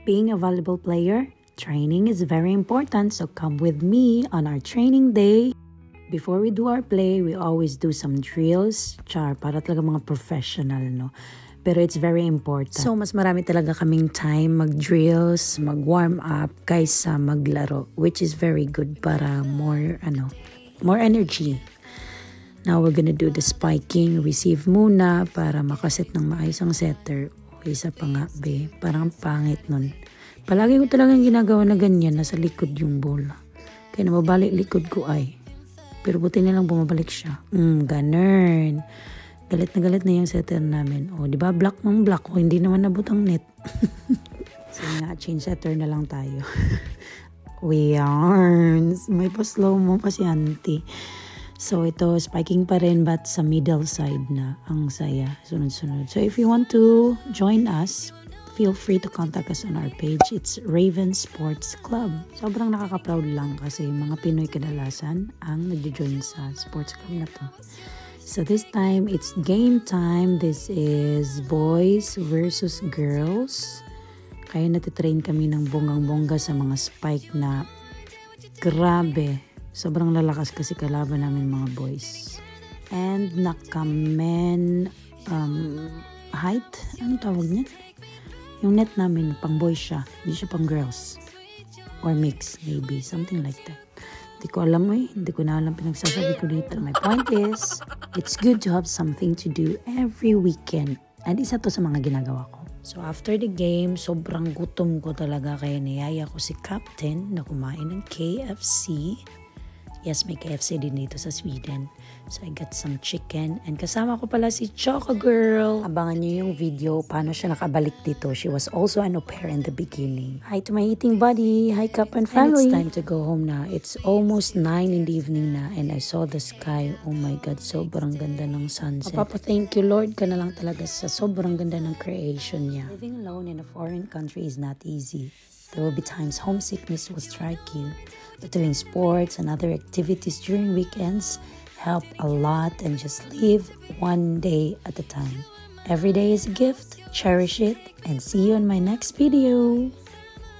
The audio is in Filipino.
Being a volleyball player, training is very important, so come with me on our training day. Before we do our play, we always do some drills. Para talaga mga professional, no? Pero it's very important. So, mas marami talaga kaming time mag-drills, mag-warm up, kaysa maglaro. Which is very good para more energy. Now, we're gonna do the spiking. Receive muna para makaset ng maayos ang setter. O isa pa nga, be. Parang pangit nun. Palagi ko talagang ginagawa na ganyan. Nasa likod yung bola. Kaya namabalik likod ko ay. Pero buti nilang bumabalik siya. Ganun. Galit na yung setter namin. O, di ba? Block ng block. O, hindi naman nabutang net. So nga, change setter na lang tayo. We yarns. May pa-slow mo pa si auntie. So, ito, spiking pa rin, but sa middle side na. Ang saya. Sunod-sunod. So, if you want to join us, feel free to contact us on our page. It's Raven Sports Club. Sobrang nakaka-proud lang kasi mga Pinoy kadalasan ang nag-join sa sports club na to. So this time, it's game time. This is boys versus girls. Kaya natitrain kami ng bonggang-bongga sa mga spike na grabe. Sobrang lalakas kasi kalaban namin mga boys. And nakamen height. Anong tawag niya? Yung net namin, pang boys siya. Hindi siya pang girls. Or mix, maybe. Something like that. Hindi ko alam Hindi ko na alam pinagsasabi ko dito. My point is, it's good to have something to do every weekend. And isa to sa mga ginagawa ko. So after the game, sobrang gutom ko talaga. Kaya niyaya ko si Captain na kumain ng KFC. Yes, may KFC din dito sa Sweden. So, I got some chicken. And kasama ko pala si Choco Girl. Abangan niyo yung video paano siya nakabalik dito. She was also an au pair in the beginning. Hi to my eating buddy. Hi, Cup and family. And it's time to go home na. It's almost 9 in the evening na. And I saw the sky. Oh my God, sobrang ganda ng sunset. Thank you, Lord, ka na lang talaga sa sobrang ganda ng creation niya. Living alone in a foreign country is not easy. There will be times homesickness will strike you. But doing sports and other activities during weekends help a lot, and just live one day at a time. Every day is a gift. Cherish it, and see you in my next video.